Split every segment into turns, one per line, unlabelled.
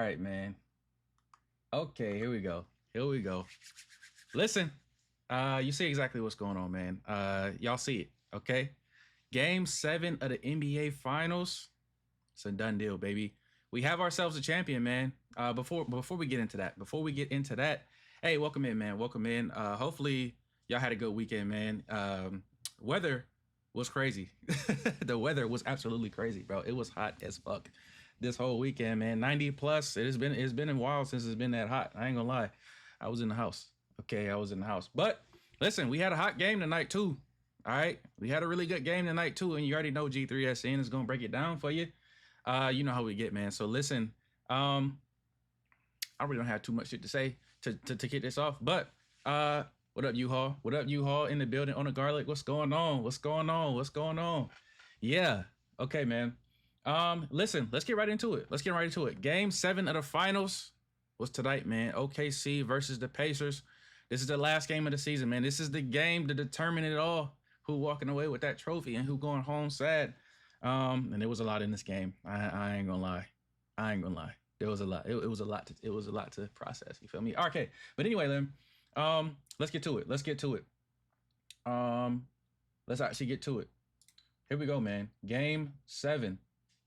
right, man. Okay, here we go. Here we go. Listen, you see exactly what's going on, man. Y'all see it, okay? Game 7 of the NBA Finals. It's a done deal, baby. We have ourselves a champion, man. Before we get into that, hey, welcome in, man. Welcome in. Hopefully y'all had a good weekend, man. Weather was crazy. The weather was absolutely crazy, bro. It was hot as fuck this whole weekend, man. 90 plus. It's been a while since it's been that hot. I ain't gonna lie. I was in the house. Okay, I was in the house. But listen, we had a hot game tonight too. All right, we had a really good game tonight too, and you already know G3x is gonna break it down for you. You know how we get, man. So listen, I really don't have too much shit to say to kick this off. But what up, U-Haul? What up, U-Haul in the building on the garlic? What's going on? What's going on? What's going on? Yeah. Okay, man. Listen, let's get right into it. Let's get right into it. Game 7 of the finals was tonight, man. OKC versus the Pacers. This is the last game of the season, man. This is the game to determine it all. Who walking away with that trophy and who going home sad. And there was a lot in this game. I ain't gonna lie. I ain't gonna lie. There was a lot. It was a lot to process. You feel me? Okay. But anyway, then, let's get to it. Let's get to it. Let's actually get to it. Here we go, man. Game 7.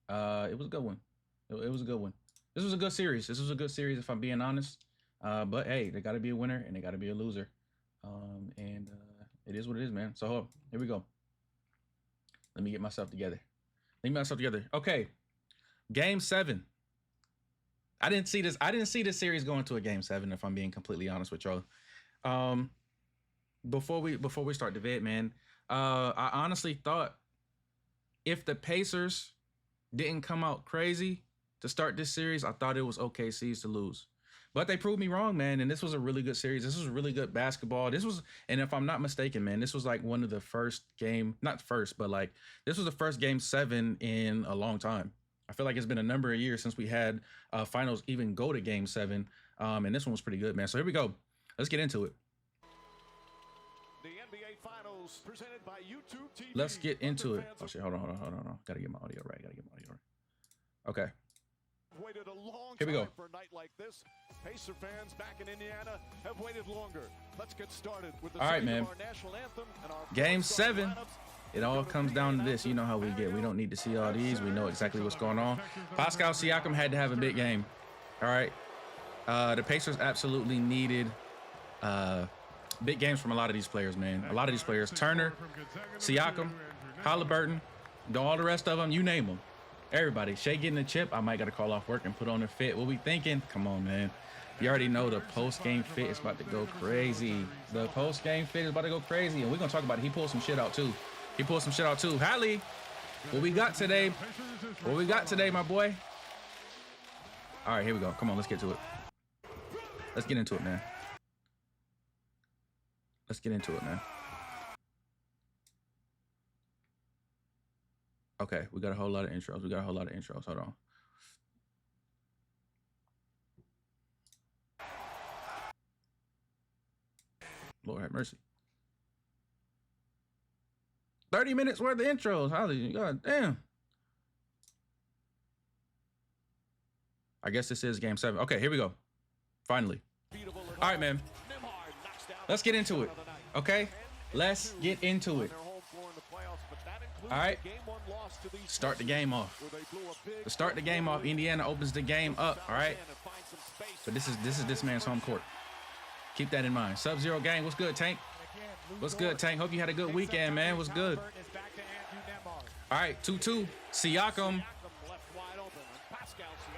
It was a good one. It was a good one. This was a good series. This was a good series, if I'm being honest. But hey, there got to be a winner and there got to be a loser. It is what it is, man. So here we go. Let me get myself together. Okay, Game 7. I didn't see this series going to a Game 7, if I'm being completely honest with y'all. Before we start the vid, man, I honestly thought if the Pacers didn't come out crazy to start this series, I thought it was OKC's to lose. But they proved me wrong, man, and this was a really good series. This was really good basketball. And if I'm not mistaken, man, this was like one of the first game, not first, but like this was the first Game 7 in a long time. I feel like it's been a number of years since we had finals even go to Game 7, and this one was pretty good, man. So here we go. Let's get into it.
The NBA Finals presented by YouTube TV.
Let's get into it. Oh shit, hold on. Gotta get my audio right. Okay.
Waited a long
Here we
time
go.
for a night like this. Pacer fans back in Indiana have waited longer. Let's get started with the
all right, man.
Our national anthem and our
Game 7. It all comes down to this. You know how we get. We don't need to see all these. We know exactly what's going on. Pascal Siakam had to have a big game. All right. The Pacers absolutely needed big games from a lot of these players, man. A lot of these players. Turner, Siakam, Halliburton, all the rest of them, you name them. Everybody. Shea getting a chip. I might got to call off work and put on a fit. What we thinking? Come on, man. You already know the post-game fit is about to go crazy. The post-game fit is about to go crazy. And we're going to talk about it. He pulled some shit out, too. Hallie, what we got today? My boy? All right, here we go. Come on, let's get to it. Let's get into it, man. Okay, we got a whole lot of intros. Hold on. Lord have mercy. 30 minutes worth of intros. Holly, god damn. I guess this is Game 7. Okay, here we go. Finally. All right, man. Let's get into it. Okay? Let's get into it. All right. Start the game off. To start the game off, Indiana opens the game up. All right. But this is this man's home court. Keep that in mind. Sub-Zero gang. What's good, Tank? What's good, Tank? Hope you had a good weekend, man. What's good? All right, 2-2. Siakam.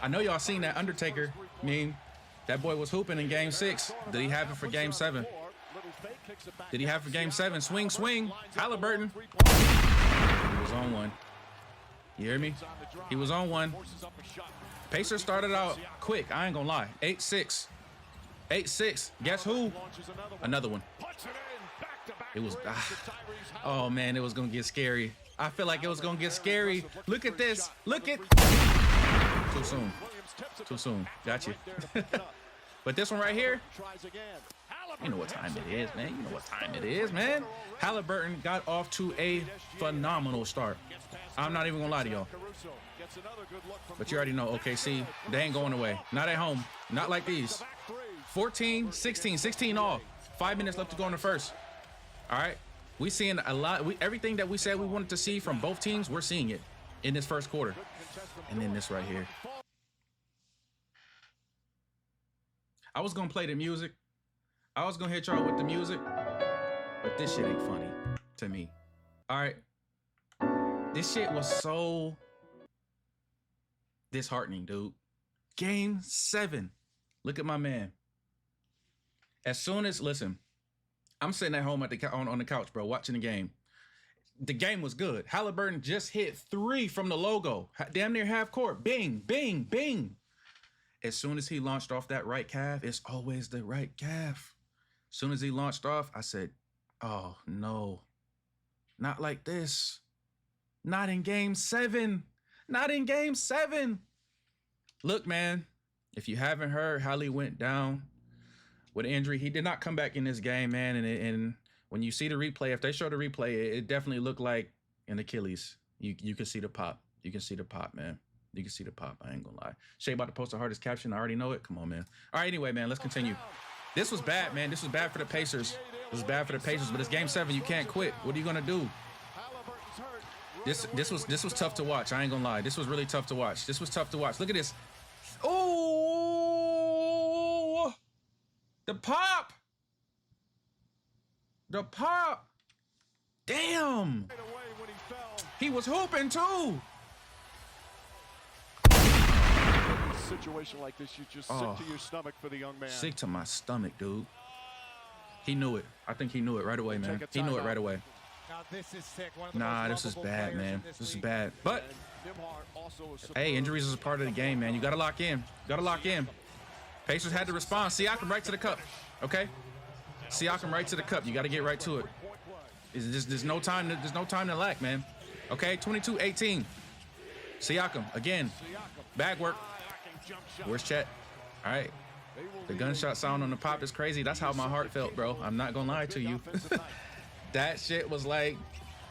I know y'all seen that Undertaker meme. That boy was hooping in Game 6. Did he have it for Game 7? Swing. Halliburton. He was on one. You hear me? He was on one. Pacers started out quick. I ain't gonna lie. 8-6. Guess who? Another one. It was. Oh man, it was gonna get scary. I feel like it was gonna get scary. Look at this. Too soon. Got you. But this one right here. You know what time it is, man. Halliburton got off to a phenomenal start. I'm not even gonna lie to y'all. But you already know OKC, they ain't going away. Not at home. Not like these. 14, 16, 16 all. 5 minutes left to go in the first. All right. We seeing a lot. Everything that we said we wanted to see from both teams, we're seeing it in this first quarter. And then this right here. I was going to play the music. I was going to hit y'all with the music. But this shit ain't funny to me. All right. This shit was so disheartening, dude. Game 7. Look at my man. As soon as, listen, I'm sitting at home at on the couch, bro, watching the game. The game was good. Halliburton just hit 3 from the logo. Damn near half court. Bing, bing, bing. As soon as he launched off that right calf, it's always the right calf. As soon as he launched off, I said, oh, no. Not like this. Not in game 7. Not in game 7. Look, man, if you haven't heard, Hallie went down with an injury. He did not come back in this game, man. And when you see the replay, if they show the replay, it definitely looked like an Achilles. You can see the pop. You can see the pop, man. You can see the pop. I ain't gonna lie. Shay about to post the hardest caption. I already know it. Come on, man. All right, anyway, man, let's continue. This was bad, man. This was bad for the Pacers. This was bad for the Pacers, but it's game 7. You can't quit. What are you gonna do? This was tough to watch. I ain't gonna lie. This was really tough to watch. This was tough to watch. Look at this. Oh, the pop. The pop. Damn. He was hooping too.
Situation like this, you just sick to your stomach for the young man.
Sick to my stomach, dude. He knew it. I think he knew it right away, man. He knew it right away.
Now this is sick.
Nah, this is bad, man. This is bad. But hey, injuries is a part of the game, man. You gotta lock in. Gotta lock in. Pacers had to respond. Siakam right to the cup. Okay. Siakam right to the cup. You gotta get right to it. There's no time to lack, man. Okay, 22-18. Siakam again. Bag work. Where's Chet? All right. The gunshot sound on the pop is crazy. That's how my heart felt, bro. I'm not gonna lie to you. That shit was like,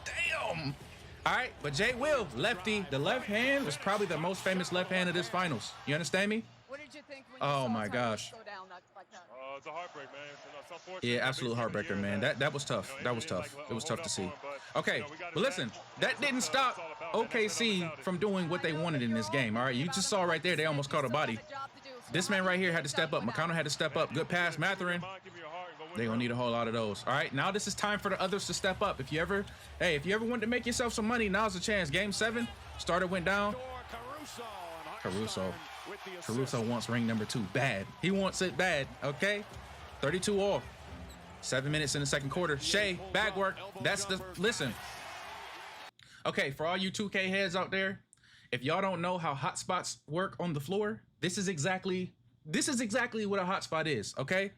damn. All right, but Jay Will, lefty. The left hand was probably the most famous left hand of this finals. You understand me?
What did you think when
Oh my gosh.
It's a heartbreak, man. It's unfortunate.
Yeah, absolute heartbreaker, man. That was tough. That was tough. It was tough to see. Okay, but listen, that didn't stop OKC from doing what they wanted in this game. All right, you just saw right there, they almost caught a body. This man right here had to step up. McConnell had to step up. Good pass, Mathurin. They're gonna need a whole lot of those. All right, now this is time for the others to step up. If you ever wanted to make yourself some money, now's the chance. Game 7, starter went down. Caruso wants ring number 2 bad. He wants it bad. Okay, 32 all. 7 minutes in the second quarter. Shea, bag work. That's the listen. Okay, for all you 2K heads out there, if y'all don't know how hotspots work on the floor, this is exactly what a hotspot is. Okay.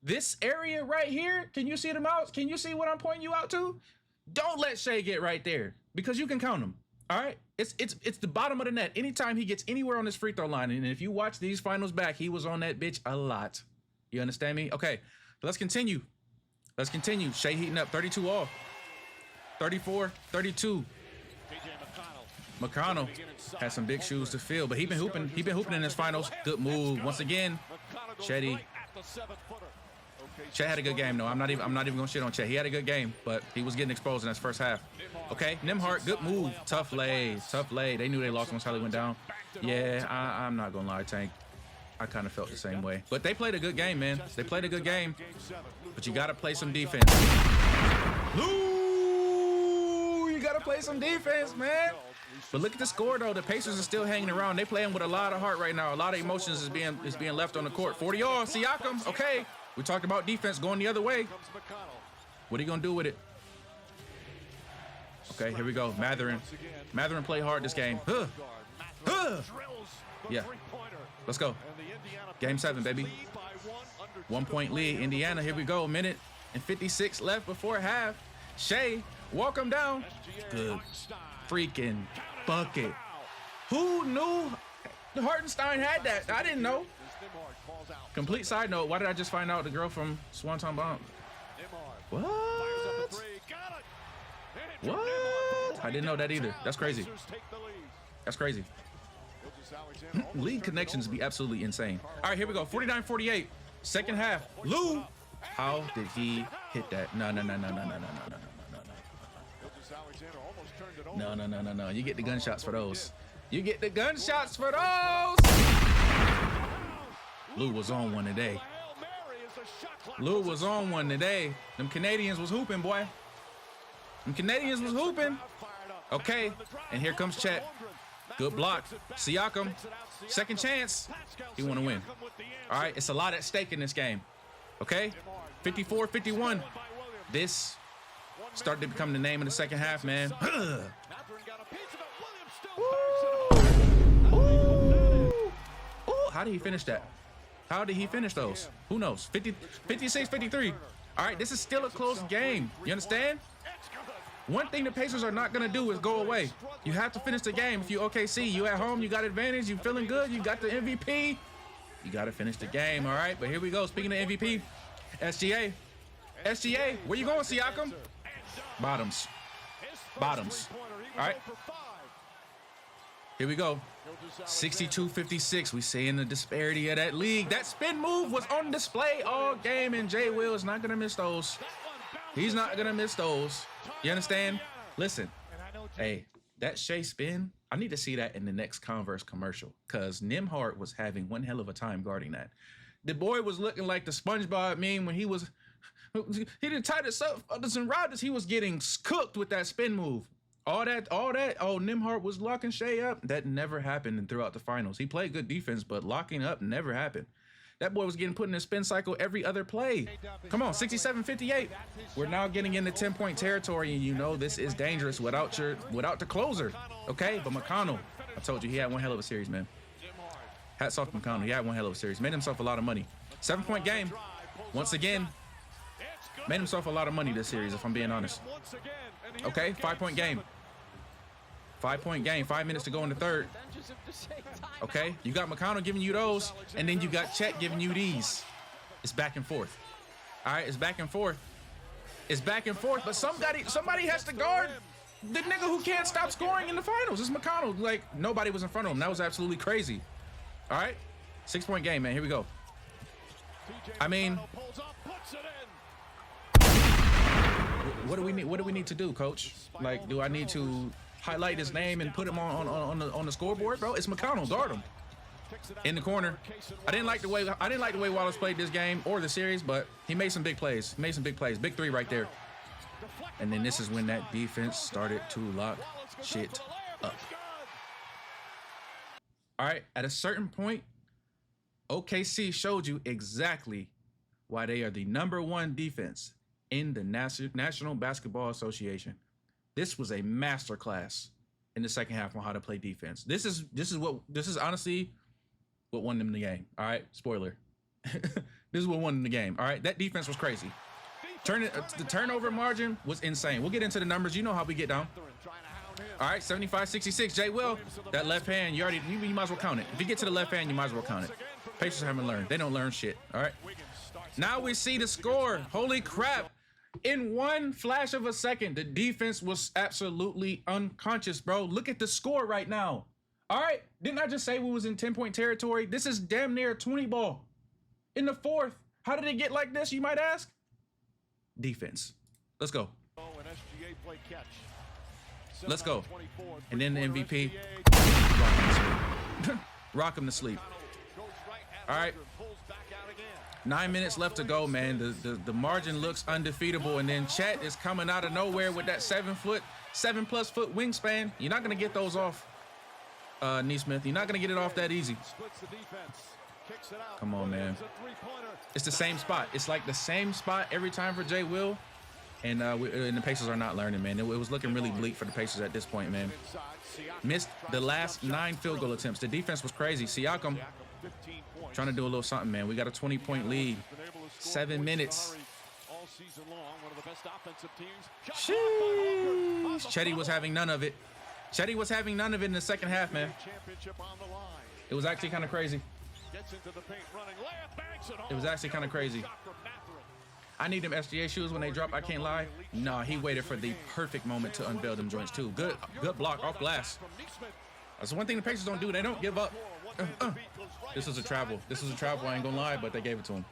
This area right here, can you see the mouse? Can you see what I'm pointing you out to? Don't let Shea get right there because you can count him. All right, it's the bottom of the net. Anytime he gets anywhere on this free throw line, and if you watch these finals back, he was on that bitch a lot. You understand me? Okay, let's continue. Let's continue. Shea heating up, 32 all, 34, 32. McConnell has some big shoes to fill, but he been hooping in his finals. Good move once again. Chetty. Chet had a good game, though. I'm not even gonna shit on Chet. He had a good game, but he was getting exposed in his first half. Okay, Nembhard, good move. Tough lay. They knew they lost once Hallie went down. Yeah, I'm not gonna lie, Tank. I kind of felt the same way. But they played a good game, man. They played a good game. But you gotta play some defense. Ooh, you gotta play some defense, man. But look at the score, though. The Pacers are still hanging around. They playing with a lot of heart right now. A lot of emotions is being left on the court. 40 all, Siakam. Okay. We talked about defense going the other way. What are you going to do with it? Okay, here we go. Mathurin played hard this game. Yeah. Let's go. Game 7, baby. 1 point lead. Indiana, here we go. A minute and 56 left before half. Shea, walk him down. Good freaking bucket. Who knew Hartenstein had that? I didn't know. Complete side note, why did I just find out the girl from Swanton Bomb? What? What? I didn't know that either. That's crazy. That's crazy. League connections be absolutely insane. All right, here we go. 49-48. Second half. Lou. How did he hit that? No. No. You get the gunshots for those. You get the gunshots for those. Lou was on one today. Lou was on one today. Them Canadians was hooping, boy. Them Canadians was hooping. Okay, and here comes Chet. Good block. Siakam, second chance. He want to win. All right, it's a lot at stake in this game. Okay, 54-51. This started to become the name of the second half, man. Ooh, how did he finish that? How did he finish those? Who knows? 56-53. All right, this is still a close game. You understand? One thing the Pacers are not going to do is go away. You have to finish the game. If you OKC, you at home, you got advantage, you feeling good, you got the MVP. You got to finish the game, all right? But here we go. Speaking of MVP, SGA. SGA, where you going, Siakam? Bottoms. Bottoms. All right. Here we go. 62-56. We seeing the disparity of that league. That spin move was on display all game, and Jay Will is not going to miss those. He's not going to miss those. You understand? Listen, hey, that Shea spin, I need to see that in the next Converse commercial because Nembhard was having one hell of a time guarding that. The boy was looking like the SpongeBob meme when he didn't tie this up others and Rodgers. He was getting cooked with that spin move. All that. Oh, Nembhard was locking Shea up. That never happened throughout the finals. He played good defense, but locking up never happened. That boy was getting put in a spin cycle every other play. Come on, 67-58. We're now getting into 10-point territory, and you know this is dangerous without the closer. Okay, but McConnell, I told you he had one hell of a series, man. Hats off to McConnell. He had one hell of a series. Made himself a lot of money. 7-point game. Once again, made himself a lot of money this series, if I'm being honest. Okay, 5-point game. 5-point game, 5 minutes to go in the third. Okay, you got McConnell giving you those, and then you got Chet giving you these. It's back and forth. All right, it's back and forth. It's back and forth, but somebody has to guard the nigga who can't stop scoring in the finals. It's McConnell. Like, nobody was in front of him. That was absolutely crazy. All right, 6-point game, man. Here we go. I mean, what do we need to do, coach? Like, do I need to highlight his name and put him on the scoreboard, bro? It's McConnell. Guard him in the corner. I didn't like the way Wallace played this game or the series, but he made some big plays. Big three right there. And then this is when that defense started to lock shit up. All right, at a certain point, OKC showed you exactly why they are the #1 defense in the National Basketball Association. This was a masterclass in the second half on how to play defense. This is honestly what won them the game. All right, spoiler. This is what won them the game. All right, that defense was crazy. The turnover margin was insane. We'll get into the numbers. You know how we get down. All right, 75-66. Jay Will, that left hand, you might as well count it. If you get to the left hand, you might as well count it. Pacers haven't learned. They don't learn shit. All right. Now we see the score. Holy crap. In one flash of a second, the defense was absolutely unconscious, bro. Look at the score right now. All right. Didn't I just say we was in 10-point territory? This is damn near a 20 ball. In the fourth. How did it get like this, you might ask? Defense. Let's go. Let's go. And then the MVP. Rock him to sleep. All right. 9 minutes left to go, man. The margin looks undefeatable, and then Chet is coming out of nowhere with that 7+ foot wingspan. You're not gonna get those off, Neesmith. You're not gonna get it off that easy. Come on, man. It's the same spot. It's like the same spot every time for Jay Will, and the Pacers are not learning, man. It was looking really bleak for the Pacers at this point, man. Missed the last 9 field goal attempts. The defense was crazy. Siakam trying to do a little something, man. We got a 20-point lead. 7 minutes. Sheesh. Chetty was having none of it. Chetty was having none of it in the second half, man. It was actually kind of crazy. It was actually kind of crazy. I need them SGA shoes when they drop. I can't lie. No, he waited for the perfect moment to unveil them joints too. Good block off glass. That's one thing the Pacers don't do. They don't give up. This is a travel. This is a travel. I ain't gonna lie, but they gave it to him.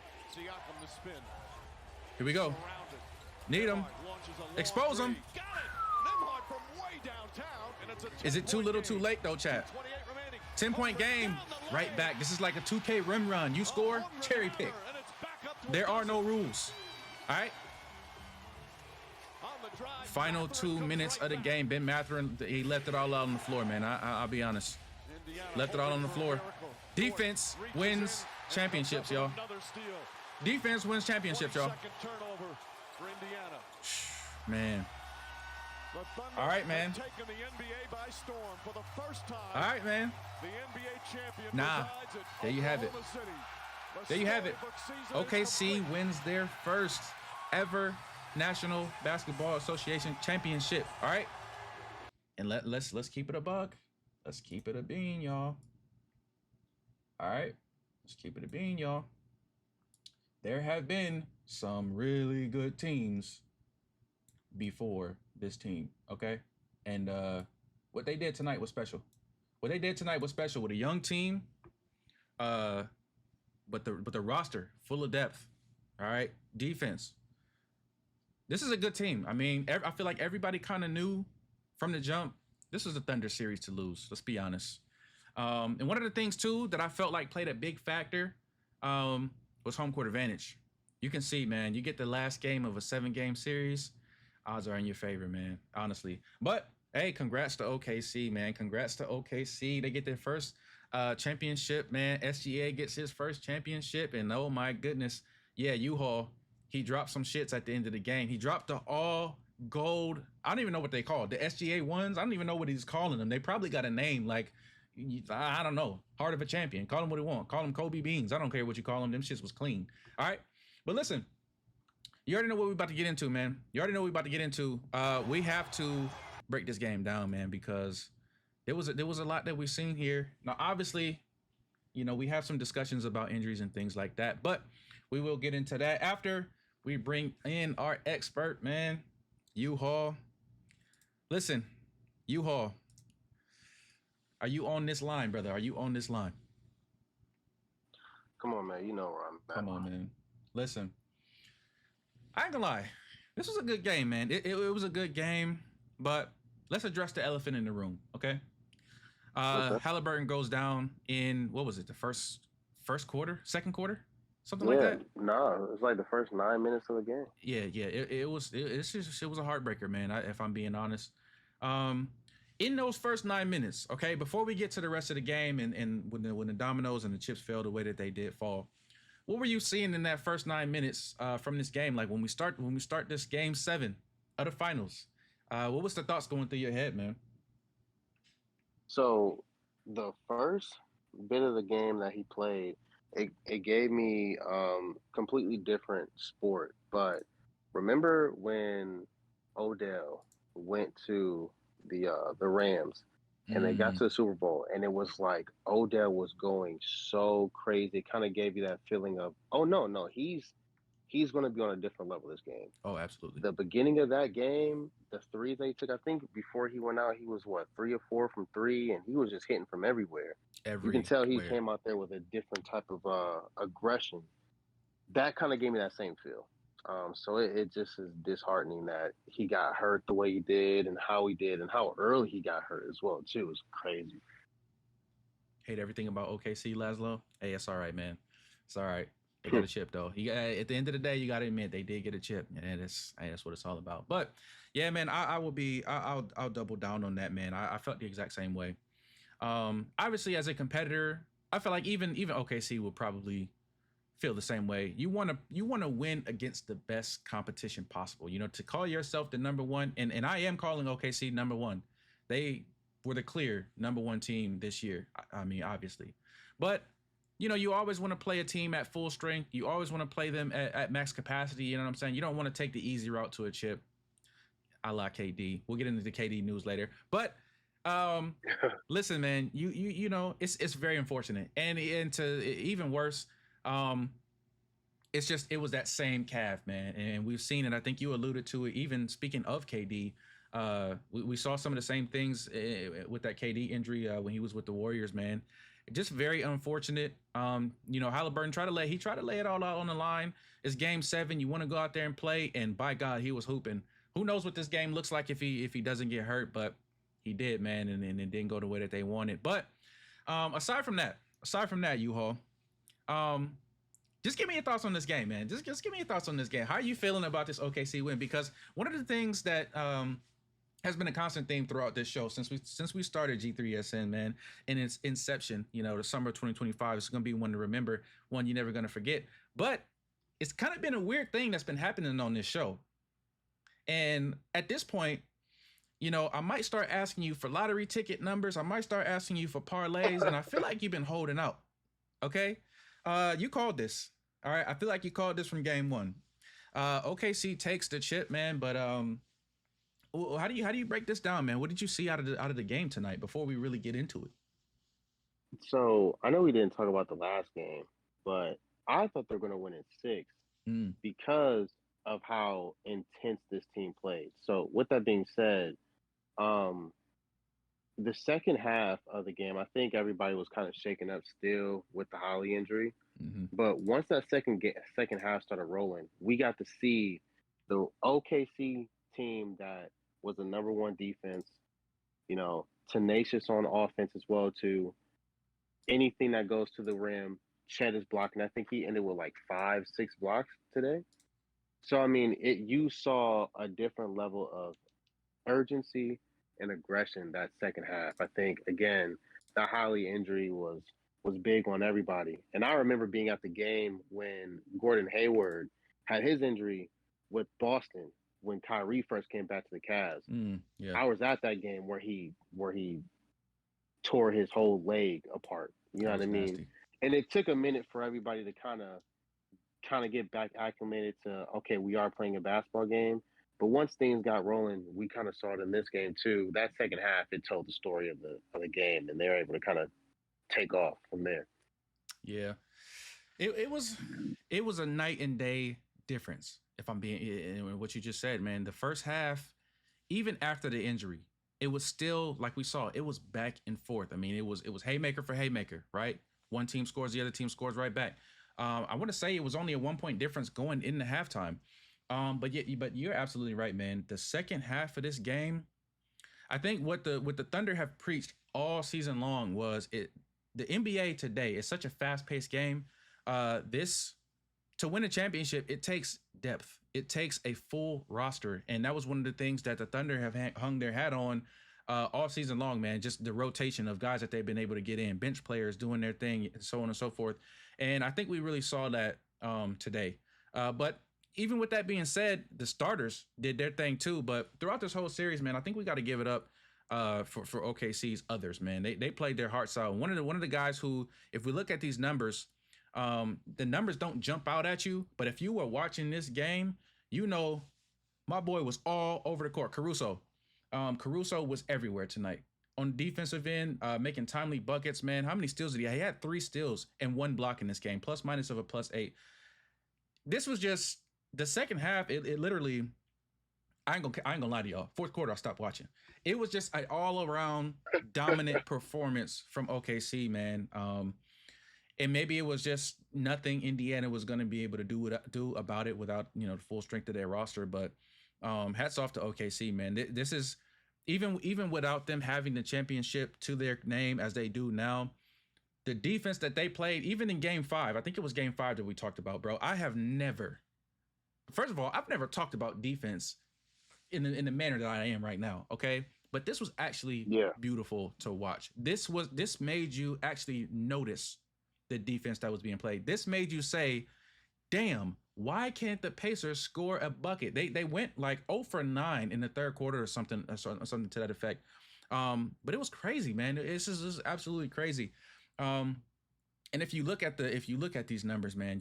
Here we go. Need him. Expose him. Is it too little too late though, chat? 10-point game. Right back. This is like a 2K rim run. You score, cherry pick. There are no rules. All right. Final 2 minutes of the game. Ben Mathurin, he left it all out on the floor, man. I'll be honest. Left it all on the floor. Defense wins championships, y'all. Defense wins championships, y'all. Man. All right, man. All right, man. Nah. There you have it. There you have it. OKC wins their first ever National Basketball Association championship. All right. And let's keep it a buck. Let's keep it a bean, y'all. All right. Let's keep it a bean, y'all. There have been some really good teams before this team, okay? And what they did tonight was special. What they did tonight was special with a young team, but the roster full of depth. All right, defense. This is a good team. I mean, I feel like everybody kind of knew from the jump this was a Thunder series to lose. Let's be honest. And one of the things too that I felt like played a big factor was home court advantage. You can see, man, you get the last game of a 7-game series, odds are in your favor, man, honestly. But hey, congrats to OKC, man. Congrats to OKC. They get their first championship, man. SGA gets his first championship, and oh my goodness, yeah, U-Haul, he dropped some shits at the end of the game. He dropped the all gold. I don't even know what they call it. The SGA ones. I don't even know what he's calling them. They probably got a name like, I don't know, Heart of a Champion. Call him what he want. Call him Kobe Beans. I don't care what you call him. Them shits was clean. All right. But listen, you already know what we're about to get into, man. You already know what we're about to get into. We have to break this game down, man, because there was a lot that we've seen here. Now, obviously, you know, we have some discussions about injuries and things like that, but we will get into that after we bring in our expert, man, U-Haul. Listen, U-Haul, are you on this line, brother? Are you on this line?
Come on, man. You know where I'm at.
Come on, man. Listen, I ain't gonna lie. This was a good game, man. It was a good game, but let's address the elephant in the room, okay? Halliburton goes down in, what was it, the first quarter, second quarter? Something like that?
No, it was like the first 9 minutes of the game.
Yeah. It was a heartbreaker, man, if I'm being honest. In those first 9 minutes, okay, before we get to the rest of the game and when the dominoes and the chips fell the way that they did fall, what were you seeing in that first 9 minutes from this game? Like when we start this game 7 of the finals, what was the thoughts going through your head, man?
So the first bit of the game that he played, it gave me completely different sport. But remember when Odell went to the Rams and they got to the Super Bowl, and it was like Odell was going so crazy. It kind of gave you that feeling of, oh no, he's going to be on a different level this game.
Oh, absolutely.
The beginning of that game, the threes they took, I think before he went out, he was 3 or 4 from 3, and he was just hitting from everywhere. You can tell he came out there with a different type of aggression. That kind of gave me that same feel. So it just is disheartening that he got hurt the way he did and how he did and how early he got hurt as well, too. It was crazy.
Hate everything about OKC, Laszlo. Hey, it's all right, man. It's all right. They got a chip, though. At the end of the day, you got to admit they did get a chip, and that's what it's all about. But yeah, man, I'll double down on that, man. I felt the exact same way. Obviously, as a competitor, I feel like even OKC will probably feel the same way. You want to win against the best competition possible. You know, to call yourself the number one, and I am calling OKC number one. They were the clear number one team this year. I mean, obviously, but you know, you always want to play a team at full strength. You always want to play them at max capacity. You know what I'm saying? You don't want to take the easy route to a chip. I like KD. We'll get into the KD news later. But listen, man, you know, it's very unfortunate. And to even worse, it was that same calf, man. And we've seen it. I think you alluded to it. Even speaking of KD, We saw some of the same things with that KD injury when he was with the Warriors, man. Just very unfortunate. Halliburton tried to lay it all out on the line. It's game 7. You want to go out there and play, and by God, he was hooping. Who knows what this game looks like if he doesn't get hurt, but he did, man, and it didn't go the way that they wanted. But aside from that, U-Haul, just give me your thoughts on this game, man. Just give me your thoughts on this game. How are you feeling about this OKC win? Because one of the things that has been a constant theme throughout this show since we started G3SN, man, in its inception, the summer of 2025 is going to be one to remember, one you're never going to forget. But it's kind of been a weird thing that's been happening on this show. And at this point, I might start asking you for lottery ticket numbers. I might start asking you for parlays, and I feel like you've been holding out. Okay? You called this. All right? I feel like you called this from game 1. OKC takes the chip, man, but how do you break this down, man? What did you see out of the game tonight before we really get into it?
So I know we didn't talk about the last game, but I thought they were going to win in 6 because of how intense this team played. So with that being said, the second half of the game, I think everybody was kind of shaken up still with the Holly injury.
Mm-hmm.
But once that second half started rolling, we got to see the OKC team that was the number 1 defense, tenacious on offense as well too. Anything that goes to the rim, Chet is blocking. I think he ended with like 5-6 blocks today. So I mean, you saw a different level of urgency and aggression that second half. I think again, the Holly injury was big on everybody. And I remember being at the game when Gordon Hayward had his injury with Boston when Kyrie first came back to the Cavs.
Yeah.
I was at that game where he tore his whole leg apart. You know what I mean?
Nasty.
And it took a minute for everybody to kind of get back acclimated to, okay, we are playing a basketball game. But once things got rolling, we kind of saw it in this game too. That second half, it told the story of the game, and they were able to kind of take off from there.
Yeah, it was a night and day difference. If I'm being what you just said, man, the first half, even after the injury, it was still like we saw. It was back and forth. I mean, it was haymaker for haymaker, right? One team scores, the other team scores right back. I want to say it was only a 1-point difference going into halftime. But you're absolutely right, man. The second half of this game, I think what the Thunder have preached all season long was the NBA today is such a fast-paced game. To win a championship, it takes depth. It takes a full roster, and that was one of the things that the Thunder have hung their hat on all season long, man. Just the rotation of guys that they've been able to get in, bench players doing their thing, and so on and so forth. And I think we really saw that today. But even with that being said, the starters did their thing too. But throughout this whole series, man, I think we got to give it up for OKC's others, man. They played their hearts out. One of the guys who, if we look at these numbers, the numbers don't jump out at you. But if you were watching this game, my boy was all over the court. Caruso was everywhere tonight. On defensive end, making timely buckets, man. How many steals did he have? He had 3 steals and 1 block in this game, plus minus of a +8. This was just the second half. It literally, I ain't gonna lie to y'all. Fourth quarter, I stopped watching. It was just an all around dominant performance from OKC, man. And maybe it was just nothing Indiana was going to be able to do about it without the full strength of their roster. But hats off to OKC, man. This is even without them having the championship to their name as they do now. The defense that they played, even in Game 5, I think it was Game 5 that we talked about, bro. First of all, I've never talked about defense in the manner that I am right now. Okay. But this was actually beautiful to watch. This made you actually notice the defense that was being played. This made you say, damn, why can't the Pacers score a bucket? They went like 0 for 9 in the third quarter or something to that effect. But it was crazy, man. This is absolutely crazy. And if you look at these numbers, man,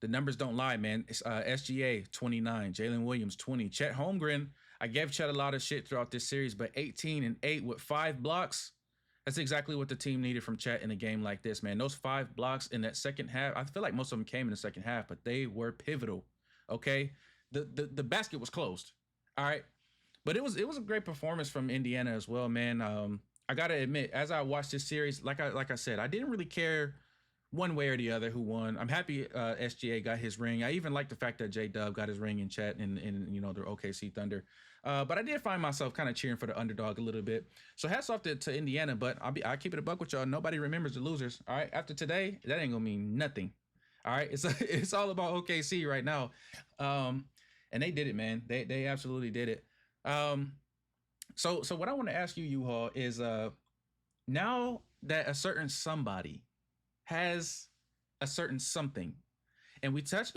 the numbers don't lie, man. It's SGA 29, Jalen Williams 20, Chet Holmgren. I gave Chet a lot of shit throughout this series, but 18 and 8 with 5 blocks. That's exactly what the team needed from Chet in a game like this, man. Those 5 blocks in that second half, I feel like most of them came in the second half, but they were pivotal. Okay, the basket was closed. All right, But it was a great performance from Indiana as well, man. I gotta admit, as I watched this series, like I said, I didn't really care one way or the other who won. I'm happy SGA got his ring. I even like the fact that J Dub got his ring in chat in the OKC Thunder. But I did find myself kind of cheering for the underdog a little bit. So hats off to Indiana, but I'll keep it a buck with y'all. Nobody remembers the losers. All right, after today, that ain't gonna mean nothing. All right, it's all about OKC right now, and they did it, man. They absolutely did it. So what I want to ask you, U-Haul, is now that a certain somebody has a certain something, and we touched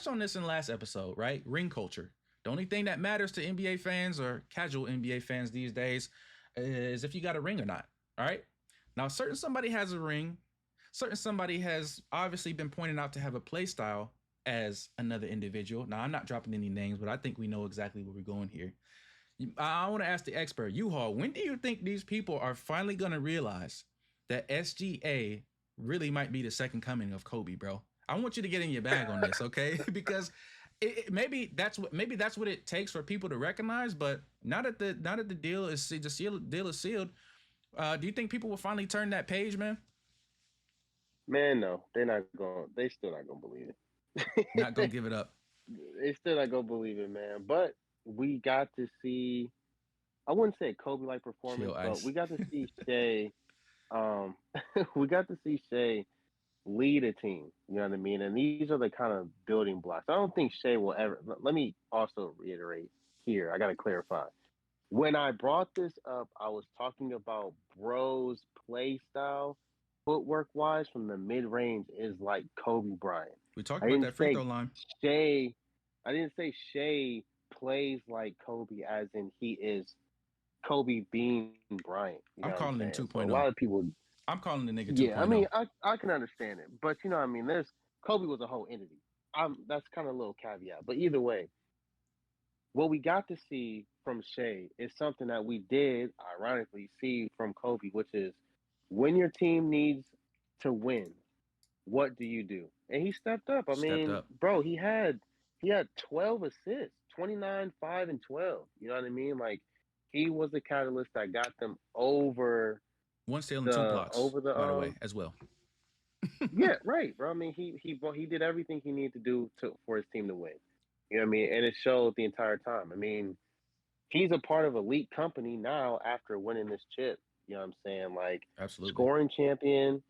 on this in the last episode, right? Ring culture. The only thing that matters to NBA fans or casual NBA fans these days is if you got a ring or not. All right. Now, certain somebody has a ring. Certain somebody has obviously been pointed out to have a play style as another individual. Now, I'm not dropping any names, but I think we know exactly where we're going here. I want to ask the expert, U-Haul, when do you think these people are finally going to realize that SGA really might be the second coming of Kobe, bro? I want you to get in your bag on this, okay? Because maybe that's what it takes for people to recognize. But now that the deal is sealed, do you think people will finally turn that page, man?
Man, no, they're not going. They still not gonna believe it.
Not gonna give it up.
They still not gonna believe it, man. But we got to see. I wouldn't say Kobe-like performance,
Chill,
but
Ice.
we got to see Shea. We got to see Shea lead a team. You know what I mean? And these are the kind of building blocks. I don't think Shea will ever. Let me also reiterate here. I got to clarify. When I brought this up, I was talking about Bro's play style, footwork wise, from the mid range is like Kobe Bryant.
We talked about that free throw line.
Shea. I didn't say Shea plays like Kobe, as in he is Kobe being Bryant. You know
I'm calling him 2.0.
So a lot of people.
I'm calling the nigga 2.0.
Yeah, I mean, I can understand it, but you know what I mean. There's Kobe was a whole entity. That's kind of a little caveat, but either way, what we got to see from Shea is something that we did ironically see from Kobe, which is when your team needs to win, what do you do? And he stepped up. I mean, bro, he had 12 assists, 29, 5, and 12. You know what I mean? Like, he was the catalyst that got them over.
One steal and 2 blocks, by the way, as well.
Yeah, right, bro. I mean, he did everything he needed to do for his team to win. You know what I mean? And it showed the entire time. I mean, he's a part of elite company now after winning this chip. You know what I'm saying? Like,
absolutely.
Scoring champion,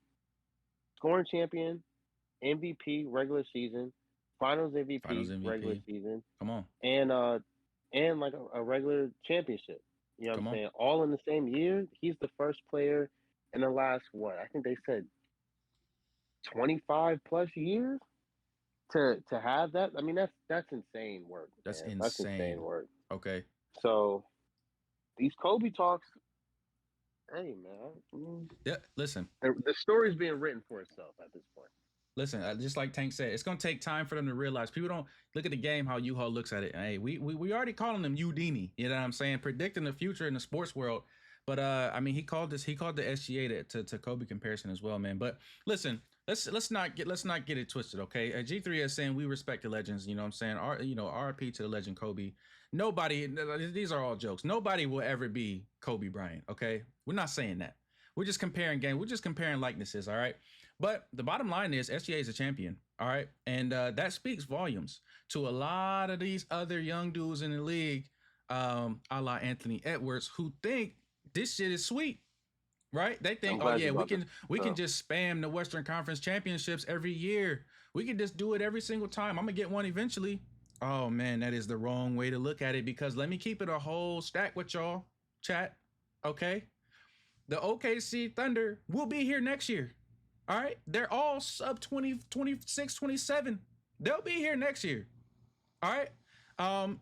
MVP regular season, Finals MVP regular season.
Come on.
And like a regular championship. You know what I'm saying? All in the same year. He's the first player in the last, I think they said 25 plus years to have that. I mean, that's insane work.
That's
insane.
That's insane
work.
Okay.
So these Kobe talks, hey man.
Yeah, listen.
The story's being written for itself at this point.
Listen, just like Tank said, it's gonna take time for them to realize. People don't look at the game how U-Haul looks at it. Hey, we already calling them Udini. You know what I'm saying? Predicting the future in the sports world. But I mean, he called the SGA to Kobe comparison as well, man. But listen, let's not get it twisted, okay? G3 is saying we respect the legends. You know what I'm saying? RIP to the legend Kobe. Nobody. These are all jokes. Nobody will ever be Kobe Bryant. Okay, we're not saying that. We're just comparing game. We're just comparing likenesses. All right. But the bottom line is SGA is a champion, all right? And that speaks volumes to a lot of these other young dudes in the league, a la Anthony Edwards, who think this shit is sweet, right? They think, oh yeah, we can just spam the Western Conference championships every year. We can just do it every single time. I'm gonna get one eventually. Oh man, that is the wrong way to look at it, because let me keep it a whole stack with y'all, chat, okay? The OKC Thunder will be here next year. All right, they're all sub 20, 26, 27. They'll be here next year. All right.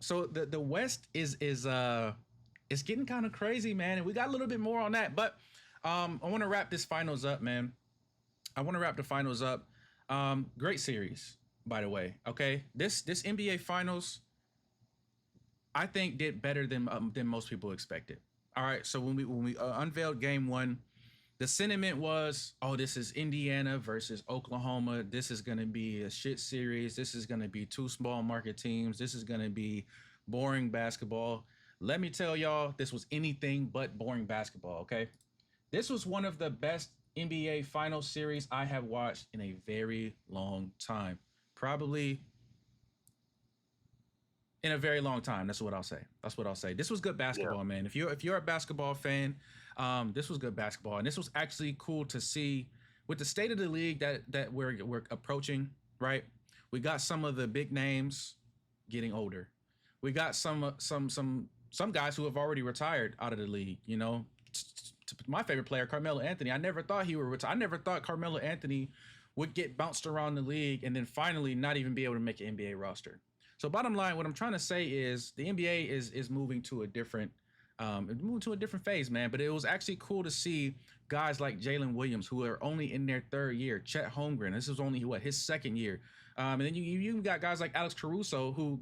So the West is getting kind of crazy, man, and we got a little bit more on that. But I want to wrap this finals up, man. I want to wrap the finals up. Great series, by the way. Okay, this NBA Finals, I think, did better than most people expected. All right, so when we unveiled Game 1. The sentiment was, oh, this is Indiana versus Oklahoma. This is going to be a shit series. This is going to be two small market teams. This is going to be boring basketball. Let me tell y'all, this was anything but boring basketball, okay? This was one of the best NBA final series I have watched in a very long time. Probably in a very long time. That's what I'll say. That's what I'll say. This was good basketball,
Yeah.
man. If you're a basketball fan, this was good basketball, and this was actually cool to see with the state of the league that we're approaching. Right, we got some of the big names getting older. We got some guys who have already retired out of the league. You know, my favorite player, Carmelo Anthony. I never thought he would retire. I never thought Carmelo Anthony would get bounced around the league and then finally not even be able to make an NBA roster. So bottom line, what I'm trying to say is the NBA is moving to a different phase, man. But it was actually cool to see guys like Jalen Williams, who are only in their third year. Chet Holmgren, this is only his second year. And then you got guys like Alex Caruso, who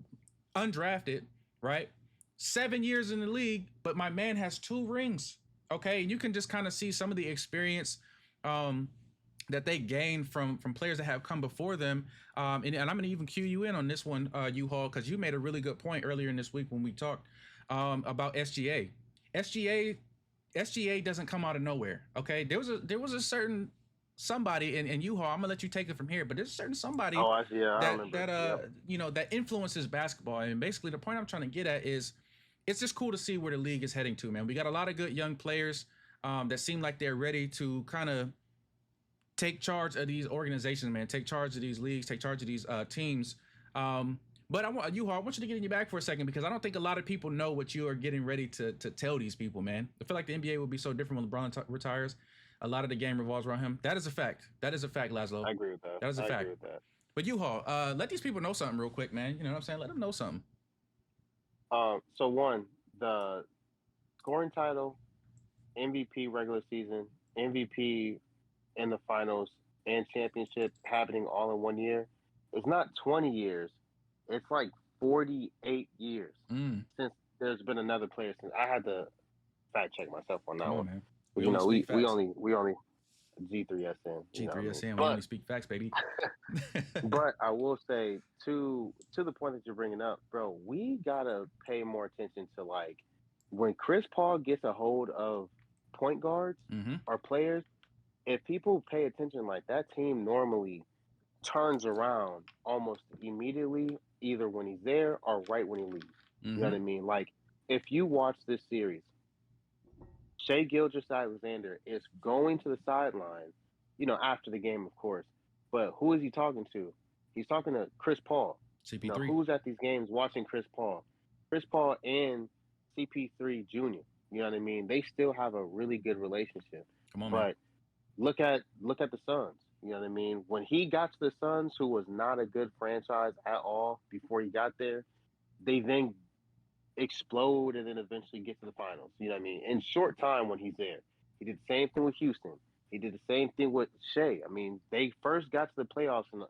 undrafted, right? 7 years in the league, but my man has 2 rings. Okay, and you can just kind of see some of the experience that they gained from players that have come before them. And I'm going to even cue you in on this one, U-Haul, because you made a really good point earlier in this week when we talked about SGA. SGA doesn't come out of nowhere. Okay, there was a certain somebody, and U-Haul, I'm gonna let you take it from here, but there's a certain somebody
I remember.
that influences basketball. And basically the point I'm trying to get at is it's just cool to see where the league is heading to, man. We got a lot of good young players that seem like they're ready to kind of take charge of these organizations, man. Take charge of these leagues. Take charge of these teams. But I want you to get in your bag for a second, because I don't think a lot of people know what you are getting ready to tell these people, man. I feel like the NBA will be so different when LeBron retires. A lot of the game revolves around him. That is a fact. That is a fact, Laszlo.
I agree with that.
That is a fact.
I agree with that.
But U-Haul, let these people know something real quick, man. You know what I'm saying? Let them know something.
So one, the scoring title, MVP regular season, MVP in the finals, and championship happening all in 1 year. It's not 20 years. It's like 48 years since there's been another player. Since I had to fact check myself on that
Come on,
one.
man.
We only G3SN.
G3SN. We
But
only speak facts, baby.
but I will say to the point that you're bringing up, bro, we gotta pay more attention to, like, when Chris Paul gets a hold of point guards or players. If people pay attention, like, that team normally turns around almost immediately, either when he's there or right when he leaves. You know what I mean? Like, if you watch this series, Shea Gilgeous-Alexander is going to the sideline, after the game, of course. But who is he talking to? He's talking to Chris Paul.
CP3.
Who's at these games watching Chris Paul? Chris Paul and CP3 Jr. You know what I mean? They still have a really good relationship.
Come on,
but
man.
look at the Suns. You know what I mean? When he got to the Suns, who was not a good franchise at all before he got there, they then explode and then eventually get to the finals. You know what I mean? In short time when he's there. He did the same thing with Houston. He did the same thing with Shea. I mean, they first got to the playoffs in a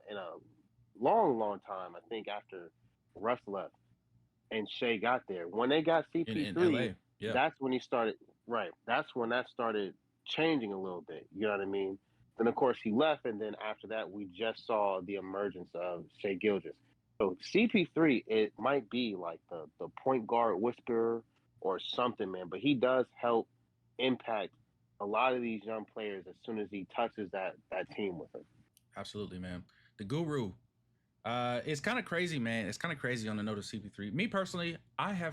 long, long time, I think, after Russ left and Shea got there. When they got CP3,
in LA, yeah.
That's when he started. Right. That's when that started changing a little bit. You know what I mean? Then, of course, he left, and then after that, we just saw the emergence of Shea Gilgeous. So CP3, it might be like the point guard whisperer or something, man, but he does help impact a lot of these young players as soon as he touches that team with him.
Absolutely, man. The guru. It's kind of crazy, man. It's kind of crazy on the note of CP3. Me personally, I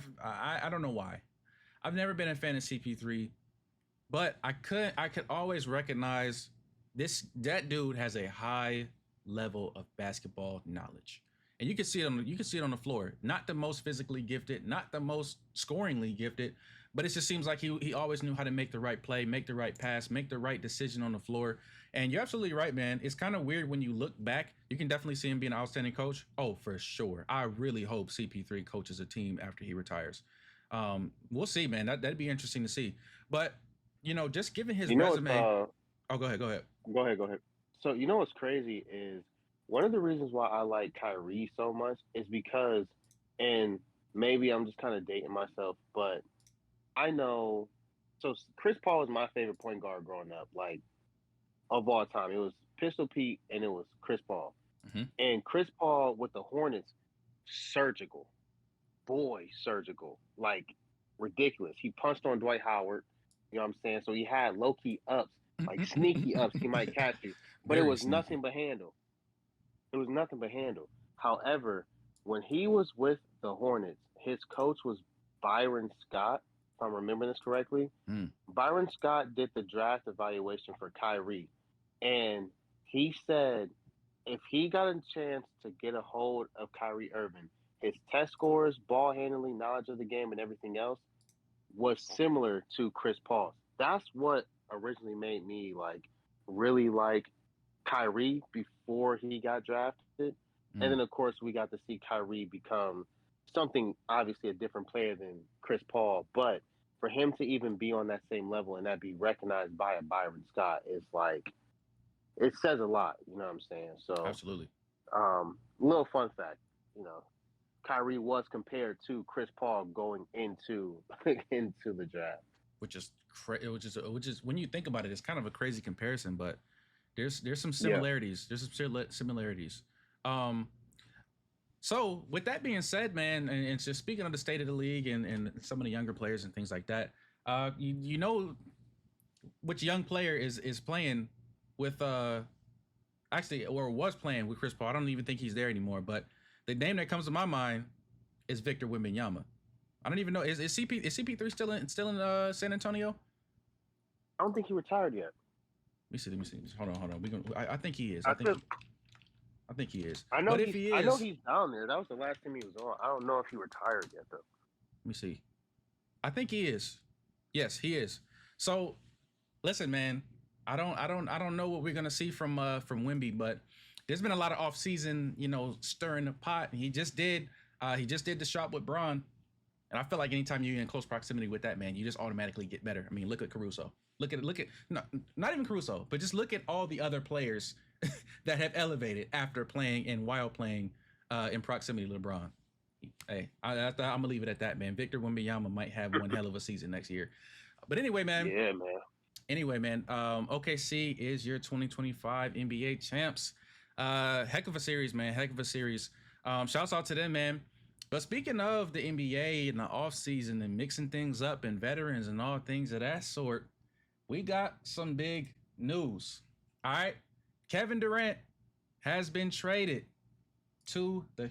don't know why. I've never been a fan of CP3, but I could always recognize that dude has a high level of basketball knowledge. And you can see it on the floor. Not the most physically gifted, not the most scoringly gifted, but it just seems like he always knew how to make the right play, make the right pass, make the right decision on the floor. And you're absolutely right, man. It's kind of weird when you look back. You can definitely see him being an outstanding coach. Oh, for sure. I really hope CP3 coaches a team after he retires. We'll see, man. That'd be interesting to see. But, just given his resume. Go ahead.
Go ahead. So, what's crazy is one of the reasons why I like Kyrie so much is because, and maybe I'm just kind of dating myself, but I know, so Chris Paul was my favorite point guard growing up, like, of all time. It was Pistol Pete and it was Chris Paul. And Chris Paul with the Hornets, surgical. Like, ridiculous. He punched on Dwight Howard. You know what I'm saying? So he had low key ups, like sneaky ups. He might catch you, but it
Very
was
sneaky.
nothing but handle. It was nothing but handle. However, when he was with the Hornets, his coach was Byron Scott, if I'm remembering this correctly.
Mm.
Byron Scott did the draft evaluation for Kyrie, and he said if he got a chance to get a hold of Kyrie Irving, his test scores, ball handling, knowledge of the game, and everything else was similar to Chris Paul's. That's what originally made me really like Kyrie before he got drafted. And then, of course, we got to see Kyrie become something, obviously, a different player than Chris Paul. But for him to even be on that same level and that be recognized by a Byron Scott is it says a lot. You know what I'm saying? So,
Absolutely.
Little fun fact, you know, Kyrie was compared to Chris Paul going into into the draft.
Which is when you think about it, it's kind of a crazy comparison, but there's some
Yeah.
similarities. There's some similarities. Um, so with that being said, man, and just speaking of the state of the league and some of the younger players and things like that, you know which young player is playing with actually or was playing with Chris Paul. I don't even think he's there anymore, but the name that comes to my mind is Victor Wembanyama. I don't even know is CP3 still in San Antonio?
I don't think he retired yet.
Let me see. Hold on. I think he is.
I
I think he is.
I know
But if he is,
I know he's down there. That was the last time he was on. I don't know if he retired yet though.
let me see. I think he is. Yes, he is. So, listen, man. I don't know what we're gonna see from Wemby, but there's been a lot of offseason, stirring the pot. He just did the shop with Braun, and I feel like anytime you're in close proximity with that man, you just automatically get better. I mean, look at Caruso. Look at no, not even Caruso, but just look at all the other players that have elevated after playing and while playing in proximity to LeBron. Hey, I'm gonna leave it at that, man. Victor Wembanyama might have one hell of a season next year. But anyway, man.
Yeah, man.
OKC is your 2025 NBA champs. Heck of a series, man. Heck of a series. Shouts out to them, man. But speaking of the NBA and the offseason and mixing things up and veterans and all things of that sort, we got some big news. All right. Kevin Durant has been traded to the